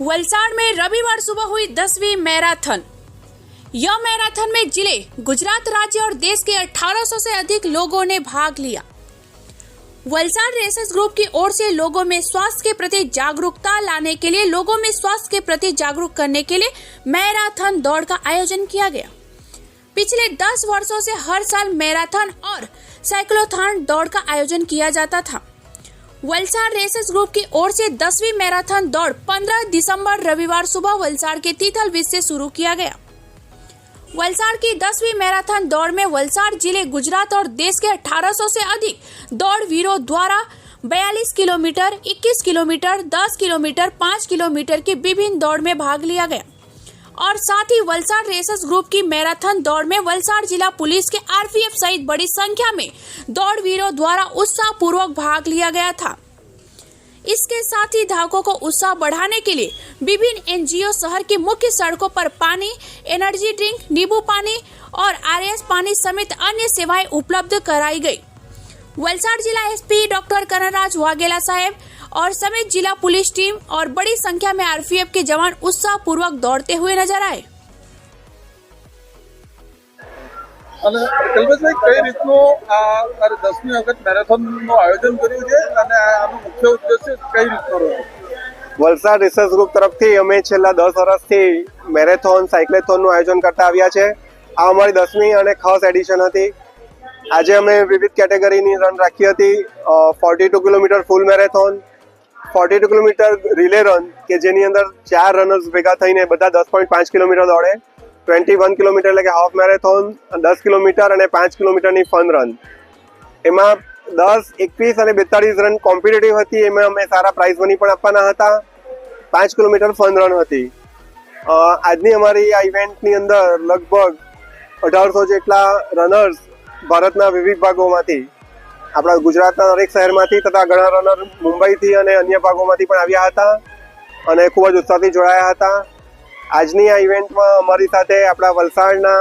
वलसाड़ में रविवार सुबह हुई 10वीं मैराथन। यह मैराथन में जिले, गुजरात राज्य और देश के 1800 से अधिक लोगों ने भाग लिया। वलसाड़ रेसर्स ग्रुप की ओर से लोगों में स्वास्थ्य के प्रति जागरूकता लाने के लिए जागरूक करने के लिए मैराथन दौड़ का आयोजन किया गया। पिछले 10 वर्षों से हर साल मैराथन और साइक्लोथॉन दौड़ का आयोजन किया जाता था। वलसाड़ रेसर्स ग्रुप की ओर से 10वीं मैराथन दौड़ 15 दिसंबर रविवार सुबह वलसाड़ के तीथल बीच से शुरू किया गया। वलसाड़ की 10वीं मैराथन दौड़ में वलसाड़ जिले, गुजरात और देश के 1800 से अधिक दौड़वीरों द्वारा 42 किलोमीटर, 21 किलोमीटर, 10 किलोमीटर, 5 किलोमीटर की विभिन्न दौड़ में भाग लिया गया। और साथ ही वलसाड़ रेसर्स ग्रुप की मैराथन दौड़ में वलसाड़ जिला पुलिस के आरपीएफ सहित बड़ी संख्या में दौड़वीरों द्वारा उत्साहपूर्वक भाग लिया गया था। इसके साथ ही धावकों को उत्साह बढ़ाने के लिए विभिन्न एनजीओ शहर की मुख्य सड़कों पर पानी, एनर्जी ड्रिंक, नींबू पानी और आरएस पानी समेत अन्य सेवाएं उपलब्ध कराई गई। वलसाड़ जिला एसपी डॉक्टर कनराज वाघेला साहब और समेत जिला पुलिस टीम और बड़ी संख्या में आरपीएफ के जवान उत्साह पूर्वक दौड़ते हुए नजर आए। કલ્પેશભાઈ, કઈ રીતનું આ 10મી વખત મેરેથોનનું આયોજન કર્યું છે અને આનો મુખ્ય ઉદ્દેશ્ય કઈ રીતનો રહ્યો? વલસાડ રિસર્ચ ગ્રુપ તરફથી અમે છેલ્લા 10 વર્ષથી મેરેથોન, સાયક્લેથોનનું આયોજન કરતા આવ્યા છે। આ અમારી 10મી અને ખાસ એડિશન હતી। આજે અમે વિવિધ કેટેગરીની રન રાખી હતી। 42 કિલોમીટર ફૂલ મેરેથોન, 42 કિલોમીટર રિલે રન કે જેની અંદર 4 રનર્સ ભેગા થઈને બધા 10.5 કિલોમીટર દોડે, 21 કિલોમીટર એટલે કે હાફ મેરેથોન, 10 કિલોમીટર અને 5 કિલોમીટરની ફન રન। એમાં 10, 21 અને 42 રન કોમ્પિટિટિવ હતી। એમાં અમે સારા પ્રાઇઝ મની પણ આપવાના હતા। 5 કિલોમીટર ફન રન હતી। આજની અમારી આ ઇવેન્ટની અંદર લગભગ 1800 જેટલા રનર્સ ભારતના વિવિધ ભાગોમાંથી, આપણા ગુજરાતના દરેક શહેરમાંથી તથા ઘણા રનર મુંબઈથી અને અન્ય ભાગોમાંથી પણ આવ્યા હતા અને ખૂબ જ ઉત્સાહથી જોડાયા હતા। આજની આ ઇવેન્ટમાં અમારી સાથે આપણા વલસાડના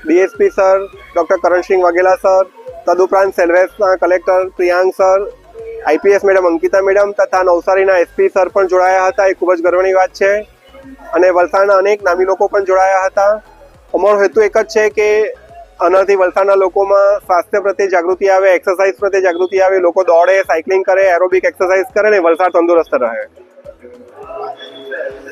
DSP sir doctor Karansinh Vaghela sir, તદુપરાંત સેલ્વેસના collector Priyank sir, IPS madam Ankita madam તથા નવસારીના એસપી સર પણ જોડાયા હતા। એ ખૂબ જ ગર્વની વાત છે અને વલસાડના અનેક નામી લોકો પણ જોડાયા હતા। અમારો હેતુ એક જ છે કે આનાથી વલસાડના લોકોમાં સ્વાસ્થ્ય પ્રત્યે જાગૃતિ આવે, એક્સરસાઇઝ પ્રત્યે જાગૃતિ આવે, લોકો દોડે, સાયકલિંગ કરે, એરોબિક એક્સરસાઇઝ કરે ને વલસાડ તંદુરસ્ત રહે।